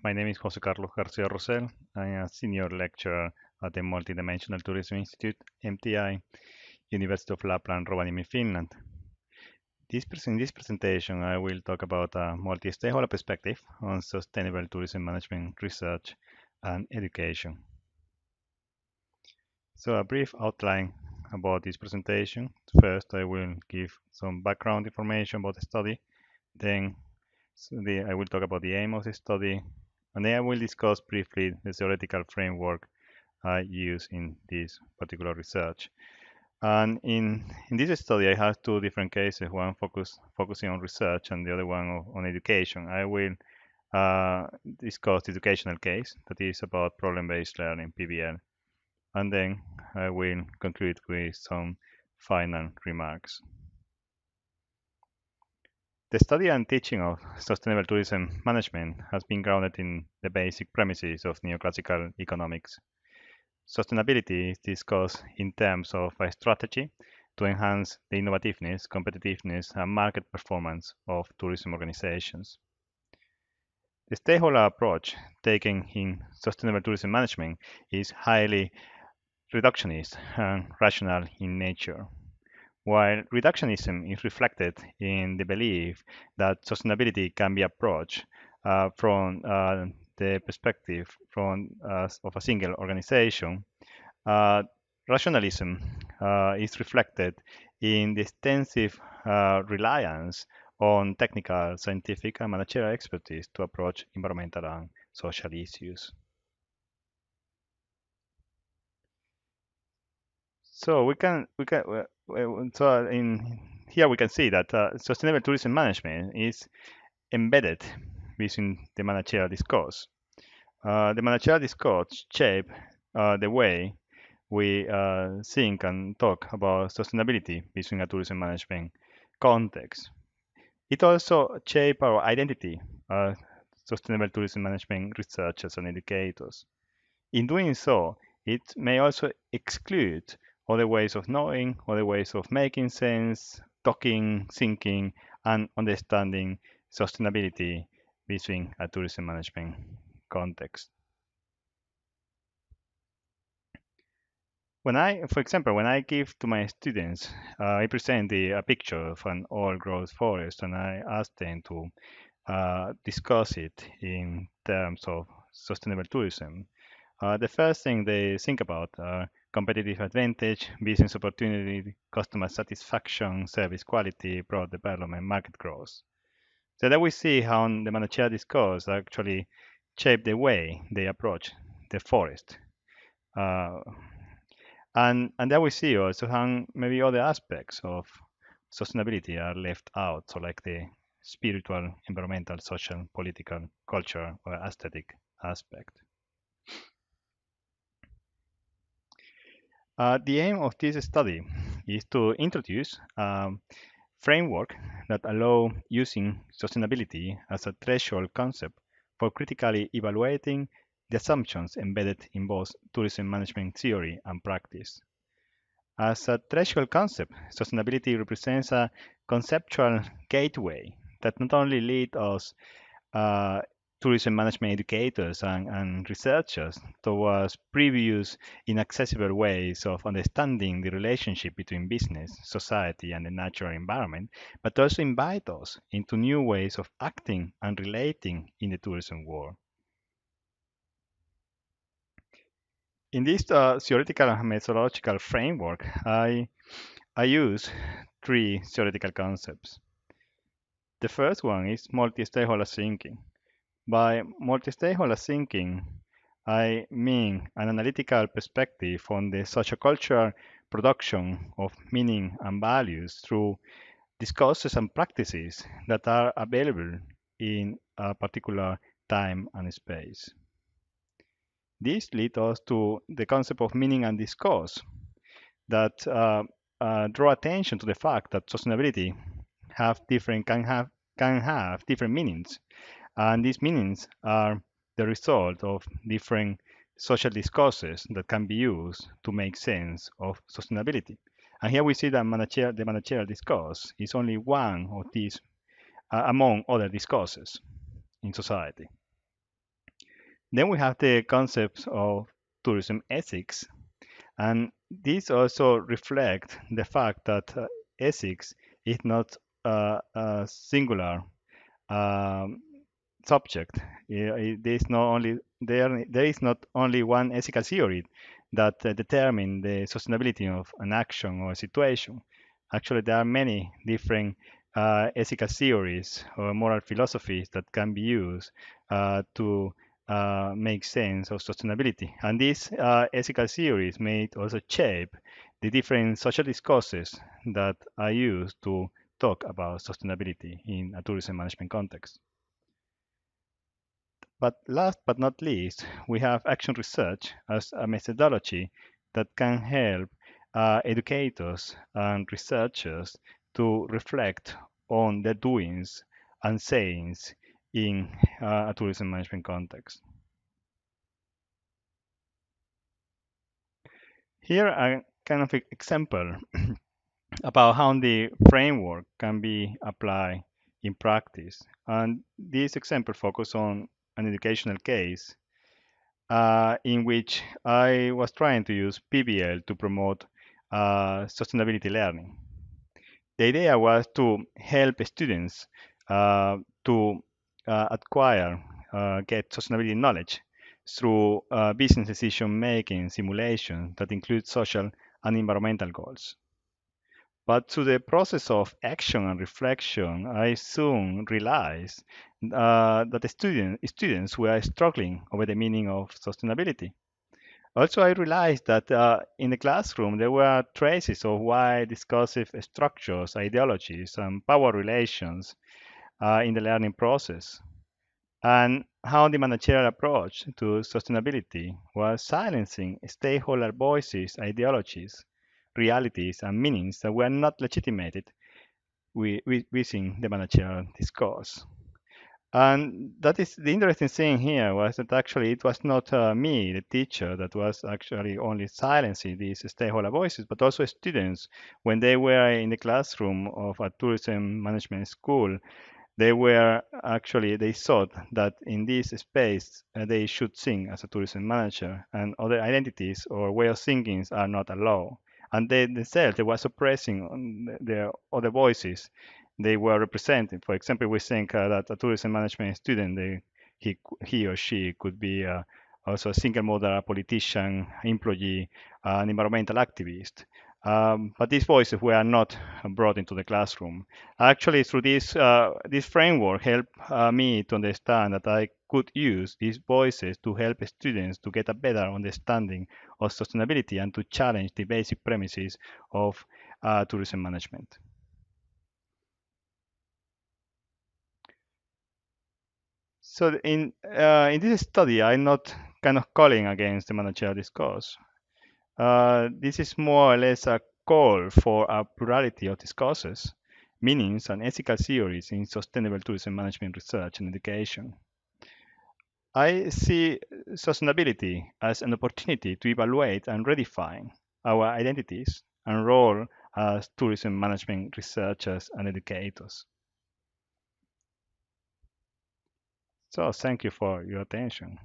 My name is Jose Carlos Garcia Rosell. I am a senior lecturer at the Multidimensional Tourism Institute, MTI, University of Lapland, Rovaniemi, Finland. In this presentation, I will talk about a multi-stakeholder perspective on sustainable tourism management research and education. So a brief outline about this presentation. First, I will give some background information about the study. Then I will talk about the aim of the study, and then I will discuss briefly the theoretical framework I use in this particular research. And in this study, I have two different cases, one focusing on research and the other one on education. I will discuss the educational case, that is about problem-based learning, PBL, and then I will conclude with some final remarks. The study and teaching of sustainable tourism management has been grounded in the basic premises of neoclassical economics. Sustainability is discussed in terms of a strategy to enhance the innovativeness, competitiveness, and market performance of tourism organizations. The stakeholder approach taken in sustainable tourism management is highly reductionist and rational in nature. While reductionism is reflected in the belief that sustainability can be approached from the perspective of a single organization, uh, rationalism is reflected in the extensive reliance on technical, scientific, and managerial expertise to approach environmental and social issues. So in here we can see that sustainable tourism management is embedded within the managerial discourse. The managerial discourse shape the way we think and talk about sustainability within a tourism management context. It also shape our identity as sustainable tourism management researchers and educators. In doing so, it may also exclude other ways of knowing, other ways of making sense, talking, thinking, and understanding sustainability within a tourism management context. For example, when I give to my students, I present a picture of an old-growth forest, and I ask them to discuss it in terms of sustainable tourism. The first thing they think about are competitive advantage, business opportunity, customer satisfaction, service quality, product development, market growth. So that we see how the managerial discourse actually shape the way they approach the forest. Uh, and then we see also how maybe other aspects of sustainability are left out, so like the spiritual, environmental, social, political, cultural, or aesthetic aspect. The aim of this study is to introduce a framework that allow using sustainability as a threshold concept for critically evaluating the assumptions embedded in both tourism management theory and practice. As a threshold concept, sustainability represents a conceptual gateway that not only leads us uh, tourism management educators and researchers towards previous inaccessible ways of understanding the relationship between business, society, and the natural environment, but also invite us into new ways of acting and relating in the tourism world. In this theoretical and methodological framework, I use three theoretical concepts. The first one is multi-stakeholder thinking. By multi-stakeholder thinking, I mean an analytical perspective on the sociocultural production of meaning and values through discourses and practices that are available in a particular time and space. This leads us to the concept of meaning and discourse that draw attention to the fact that sustainability can have different meanings, and these meanings are the result of different social discourses that can be used to make sense of sustainability. And here we see that the managerial discourse is only one of these among other discourses in society. Then we have the concepts of tourism ethics, and these also reflect the fact that ethics is not a singular um, subject. There is not only one ethical theory that determine the sustainability of an action or a situation. Actually, there are many different ethical theories or moral philosophies that can be used to make sense of sustainability. And these ethical theories may also shape the different social discourses that are used to talk about sustainability in a tourism management context. But last but not least, we have action research as a methodology that can help educators and researchers to reflect on their doings and sayings in a tourism management context. Here are kind of example about how the framework can be applied in practice. And this example focus on an educational case in which I was trying to use PBL to promote sustainability learning. The idea was to help students to acquire, get sustainability knowledge through business decision making simulation that include social and environmental goals. But through the process of action and reflection, I soon realized that the students were struggling over the meaning of sustainability. Also, I realized that in the classroom there were traces of wide discursive structures, ideologies, and power relations in the learning process, and how the managerial approach to sustainability was silencing stakeholder voices, ideologies, realities, and meanings that were not legitimated within the managerial discourse. And that is the interesting thing here was that actually it was not me, the teacher, that was actually only silencing these stakeholder voices, but also students. When they were in the classroom of a tourism management school, they thought that in this space they should sing as a tourism manager, and other identities or way of thinking are not allowed. And they themselves they were suppressing on their other voices they were representing. For example, we think that a tourism management student, he or she could be also a single mother, a politician, employee, an environmental activist. But these voices were not brought into the classroom. Actually, through this framework helped me to understand that I could use these voices to help students to get a better understanding of sustainability and to challenge the basic premises of tourism management. So in this study, I'm not kind of calling against the managerial discourse. This is more or less a call for a plurality of discourses, meanings, and ethical theories in sustainable tourism management research and education. I see sustainability as an opportunity to evaluate and redefine our identities and role as tourism management researchers and educators. So thank you for your attention.